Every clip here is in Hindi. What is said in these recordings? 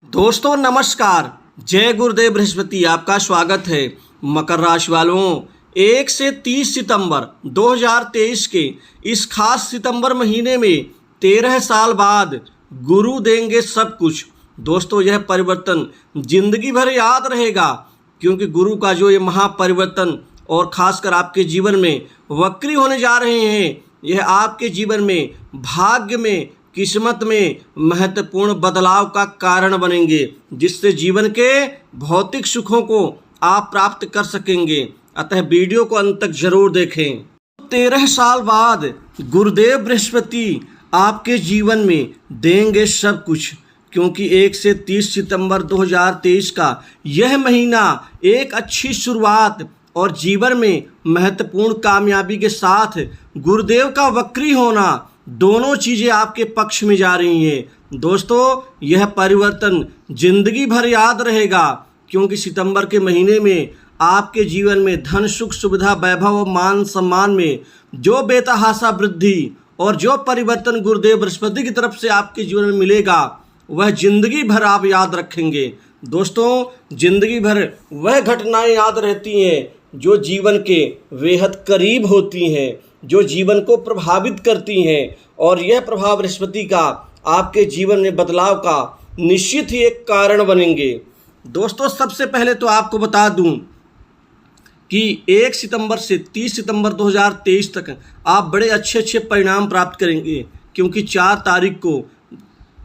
दोस्तों नमस्कार, जय गुरुदेव बृहस्पति। आपका स्वागत है। मकर राशि वालों, 1 से 30 सितंबर 2023 के इस खास सितंबर महीने में 13 साल बाद गुरु देंगे सब कुछ। दोस्तों यह परिवर्तन जिंदगी भर याद रहेगा, क्योंकि गुरु का जो ये महापरिवर्तन और खासकर आपके जीवन में वक्री होने जा रहे हैं, यह आपके जीवन में, भाग्य में, किस्मत में महत्वपूर्ण बदलाव का कारण बनेंगे, जिससे जीवन के भौतिक सुखों को आप प्राप्त कर सकेंगे। अतः वीडियो को अंत तक जरूर देखें। 13 साल बाद गुरुदेव बृहस्पति आपके जीवन में देंगे सब कुछ, क्योंकि 1 से 30 सितंबर 2023 का यह महीना एक अच्छी शुरुआत और जीवन में महत्वपूर्ण कामयाबी के साथ गुरुदेव का वक्री होना, दोनों चीज़ें आपके पक्ष में जा रही हैं। दोस्तों यह परिवर्तन जिंदगी भर याद रहेगा, क्योंकि सितंबर के महीने में आपके जीवन में धन, सुख, सुविधा, वैभव और मान सम्मान में जो बेतहाशा वृद्धि और जो परिवर्तन गुरुदेव बृहस्पति की तरफ से आपके जीवन में मिलेगा, वह जिंदगी भर आप याद रखेंगे। दोस्तों जिंदगी भर वह घटनाएं याद रहती हैं जो जीवन के बेहद करीब होती हैं, जो जीवन को प्रभावित करती हैं, और यह प्रभाव बृहस्पति का आपके जीवन में बदलाव का निश्चित ही एक कारण बनेंगे। दोस्तों सबसे पहले तो आपको बता दूं कि 1 सितंबर से 30 सितंबर 2023 तक आप बड़े अच्छे परिणाम प्राप्त करेंगे, क्योंकि 4 तारीख को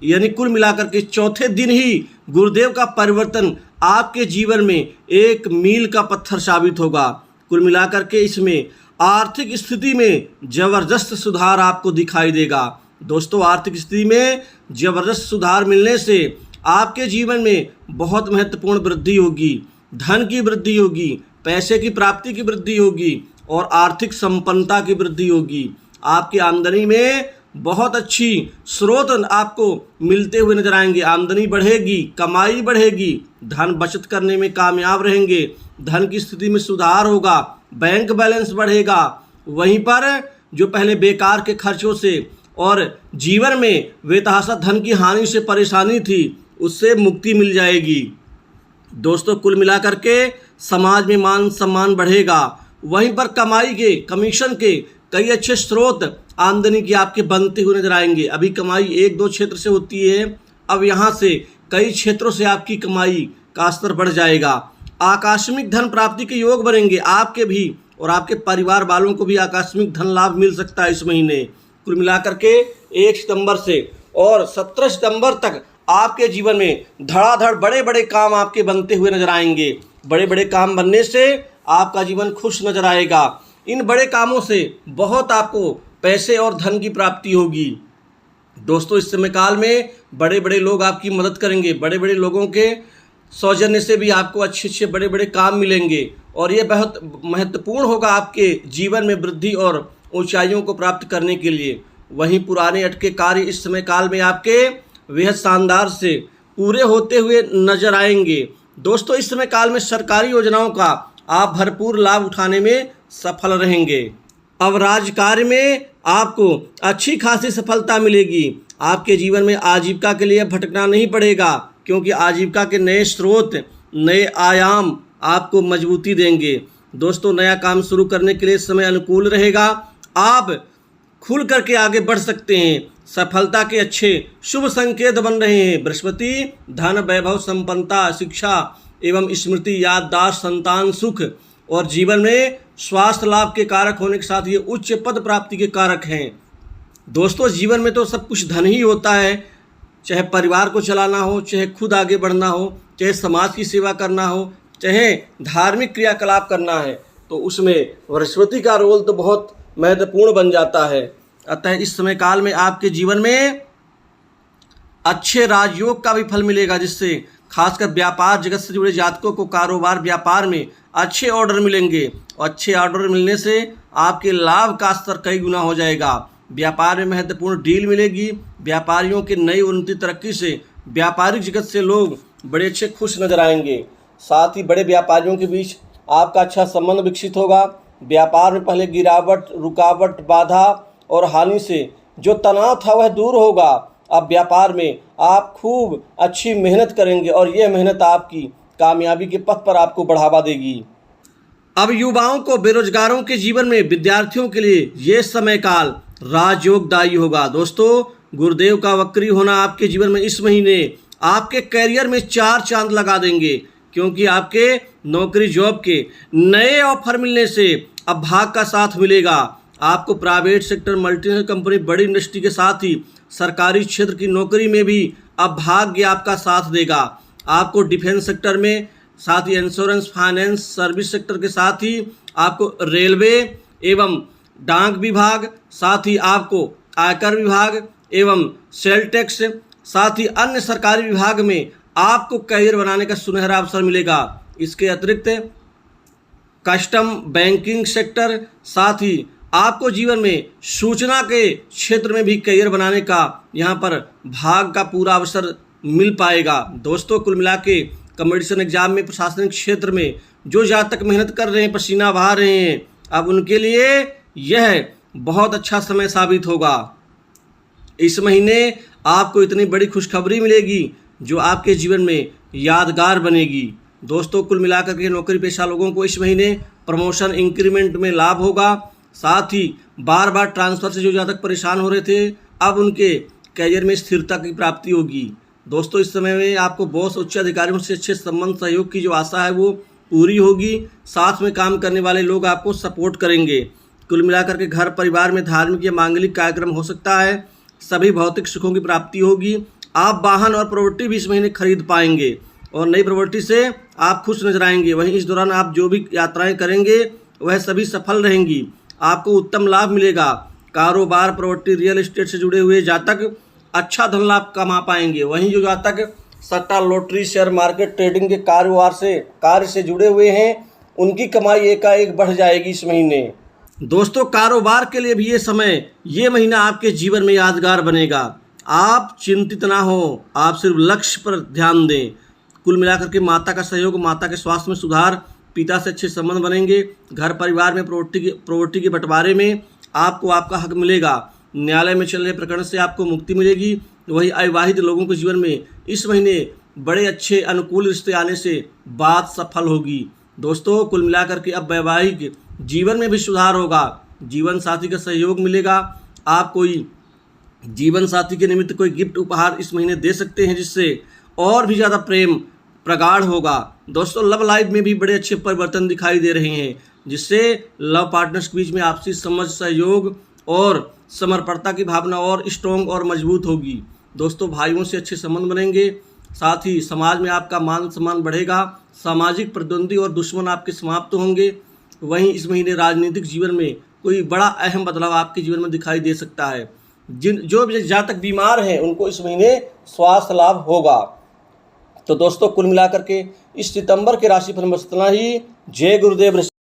यानी कुल मिलाकर के चौथे दिन ही गुरुदेव का परिवर्तन आपके जीवन में एक मील का पत्थर साबित होगा। कुल मिलाकर के इसमें आर्थिक स्थिति में जबरदस्त सुधार आपको दिखाई देगा। दोस्तों आर्थिक स्थिति में जबरदस्त सुधार मिलने से आपके जीवन में बहुत महत्वपूर्ण वृद्धि होगी, धन की वृद्धि होगी, पैसे की प्राप्ति की वृद्धि होगी और आर्थिक संपन्नता की वृद्धि होगी। आपकी आमदनी में बहुत अच्छी स्रोत आपको मिलते हुए नजर आएंगे। आमदनी बढ़ेगी, कमाई बढ़ेगी, धन बचत करने में कामयाब रहेंगे, धन की स्थिति में सुधार होगा, बैंक बैलेंस बढ़ेगा। वहीं पर जो पहले बेकार के खर्चों से और जीवन में बेतहाशा धन की हानि से परेशानी थी, उससे मुक्ति मिल जाएगी। दोस्तों कुल मिलाकर के समाज में मान सम्मान बढ़ेगा। वहीं पर कमाई के, कमीशन के कई अच्छे स्रोत आमदनी की आपके बनते हुए नजर आएंगे। अभी कमाई 1-2 क्षेत्र से होती है, अब यहाँ से कई क्षेत्रों से आपकी कमाई का स्तर बढ़ जाएगा। आकस्मिक धन प्राप्ति के योग बनेंगे, आपके भी और आपके परिवार वालों को भी आकस्मिक धन लाभ मिल सकता है इस महीने। कुल मिलाकर के 1 सितंबर से और 17 सितंबर तक आपके जीवन में धड़ाधड़ बड़े काम आपके बनते हुए नजर आएंगे। बड़े काम बनने से आपका जीवन खुश नजर आएगा। इन बड़े कामों से बहुत आपको पैसे और धन की प्राप्ति होगी। दोस्तों इस समय काल में बड़े लोग आपकी मदद करेंगे, बड़े लोगों के सौजन्य से भी आपको अच्छे बड़े काम मिलेंगे, और ये बहुत महत्वपूर्ण होगा आपके जीवन में वृद्धि और ऊंचाइयों को प्राप्त करने के लिए। वहीं पुराने अटके कार्य इस समय काल में आपके बेहद शानदार से पूरे होते हुए नजर आएंगे। दोस्तों इस समय काल में सरकारी योजनाओं का आप भरपूर लाभ उठाने में सफल रहेंगे। अब राजकार्य में आपको अच्छी खासी सफलता मिलेगी। आपके जीवन में आजीविका के लिए भटकना नहीं पड़ेगा, क्योंकि आजीविका के नए स्रोत, नए आयाम आपको मजबूती देंगे। दोस्तों नया काम शुरू करने के लिए समय अनुकूल रहेगा। आप खुल करके आगे बढ़ सकते हैं। सफलता के अच्छे शुभ संकेत बन रहे हैं। बृहस्पति धन, वैभव, संपन्नता, शिक्षा एवं स्मृति, याददाश्त, संतान सुख और जीवन में स्वास्थ्य लाभ के कारक होने के साथ ये उच्च पद प्राप्ति के कारक हैं। दोस्तों जीवन में तो सब कुछ धन ही होता है, चाहे परिवार को चलाना हो, चाहे खुद आगे बढ़ना हो, चाहे समाज की सेवा करना हो, चाहे धार्मिक क्रियाकलाप करना है, तो उसमें बृहस्पति का रोल तो बहुत महत्वपूर्ण बन जाता है। अतः इस समय काल में आपके जीवन में अच्छे राजयोग का भी फल मिलेगा, जिससे खासकर व्यापार जगत से जुड़े जातकों को कारोबार व्यापार में अच्छे ऑर्डर मिलेंगे, और अच्छे ऑर्डर मिलने से आपके लाभ का स्तर कई गुना हो जाएगा। व्यापार में महत्वपूर्ण डील मिलेगी। व्यापारियों की नई उन्नति तरक्की से व्यापारिक जगत से लोग बड़े अच्छे खुश नजर आएंगे। साथ ही बड़े व्यापारियों के बीच आपका अच्छा संबंध विकसित होगा। व्यापार में पहले गिरावट, रुकावट, बाधा और हानि से जो तनाव था वह दूर होगा। अब व्यापार में आप खूब अच्छी मेहनत करेंगे और यह मेहनत आपकी कामयाबी के पथ पर आपको बढ़ावा देगी। अब युवाओं को, बेरोजगारों के जीवन में, विद्यार्थियों के लिए ये समय काल राजयोगदायी होगा। दोस्तों, गुरुदेव का वक्री होना आपके जीवन में इस महीने आपके करियर में 4 चांद लगा देंगे, क्योंकि आपके नौकरी जॉब के नए ऑफर मिलने से अब भाग का साथ मिलेगा। आपको प्राइवेट सेक्टर, मल्टीनेशनल कंपनी, बड़ी इंडस्ट्री के साथ ही सरकारी क्षेत्र की नौकरी में भी अब भाग्य आपका साथ देगा। आपको डिफेंस सेक्टर में, साथ ही इंश्योरेंस, फाइनेंस, सर्विस सेक्टर के साथ ही आपको रेलवे एवं डाक विभाग, साथ ही आपको आयकर विभाग एवं सेल टैक्स, साथ ही अन्य सरकारी विभाग में आपको करियर बनाने का सुनहरा अवसर मिलेगा। इसके अतिरिक्त कस्टम, बैंकिंग सेक्टर, साथ ही आपको जीवन में सूचना के क्षेत्र में भी करियर बनाने का यहाँ पर भाग का पूरा अवसर मिल पाएगा। दोस्तों, कुल मिला के कॉम्पिटिशन एग्जाम में, प्रशासनिक क्षेत्र में जो जातक मेहनत कर रहे हैं, पसीना बहा रहे हैं, अब उनके लिए यह बहुत अच्छा समय साबित होगा। इस महीने आपको इतनी बड़ी खुशखबरी मिलेगी जो आपके जीवन में यादगार बनेगी। दोस्तों, कुल मिलाकर के नौकरी पेशा लोगों को इस महीने प्रमोशन, इंक्रीमेंट में लाभ होगा। साथ ही बार बार ट्रांसफ़र से जो जातक परेशान हो रहे थे, अब उनके करियर में स्थिरता की प्राप्ति होगी। दोस्तों, इस समय में आपको बॉस, उच्च अधिकारियों से अच्छे संबंध, सहयोग की जो आशा है वो पूरी होगी। साथ में काम करने वाले लोग आपको सपोर्ट करेंगे। कुल मिलाकर के घर परिवार में धार्मिक या मांगलिक कार्यक्रम हो सकता है। सभी भौतिक सुखों की प्राप्ति होगी। आप वाहन और प्रॉपर्टी भी इस महीने खरीद पाएंगे और नई प्रॉपर्टी से आप खुश नजर आएंगे। वहीं इस दौरान आप जो भी यात्राएं करेंगे वह सभी सफल रहेंगी। आपको उत्तम लाभ मिलेगा। कारोबार, प्रॉपर्टी, रियल एस्टेट से जुड़े हुए जातक अच्छा धन लाभ कमा पाएंगे। वहीं जो जातक सट्टा, लॉटरी, शेयर मार्केट, ट्रेडिंग के कार्य से जुड़े हुए हैं, उनकी कमाई एकाएक बढ़ जाएगी इस महीने। दोस्तों, कारोबार के लिए भी ये महीना आपके जीवन में यादगार बनेगा। आप चिंतित ना हो, आप सिर्फ लक्ष्य पर ध्यान दें। कुल मिलाकर के माता का सहयोग, माता के स्वास्थ्य में सुधार, पिता से अच्छे संबंध बनेंगे। घर परिवार में प्रॉपर्टी के बंटवारे में आपको आपका हक मिलेगा। न्यायालय में चल रहे प्रकरण से आपको मुक्ति मिलेगी। वही अविवाहित लोगों के जीवन में इस महीने बड़े अच्छे अनुकूल रिश्ते आने से बात सफल होगी। दोस्तों, कुल मिलाकर के अब वैवाहिक जीवन में भी सुधार होगा। जीवन साथी का सहयोग मिलेगा। आप कोई जीवन साथी के निमित्त कोई गिफ्ट उपहार इस महीने दे सकते हैं, जिससे और भी ज़्यादा प्रेम प्रगाढ़ होगा। दोस्तों, लव लाइफ में भी बड़े अच्छे परिवर्तन दिखाई दे रहे हैं, जिससे लव पार्टनर्स के बीच में आपसी समझ, सहयोग और समर्पणता की भावना और स्ट्रॉन्ग और मजबूत होगी। दोस्तों, भाइयों से अच्छे संबंध बनेंगे। साथ ही समाज में आपका मान सम्मान बढ़ेगा। सामाजिक प्रतिद्वंदी और दुश्मन आपके समाप्त होंगे। वहीं इस महीने राजनीतिक जीवन में कोई बड़ा अहम बदलाव आपके जीवन में दिखाई दे सकता है। जो भी जातक बीमार हैं, उनको इस महीने स्वास्थ्य लाभ होगा। तो दोस्तों, कुल मिलाकर के इस सितंबर के राशिफल में इतना ही। जय गुरुदेव।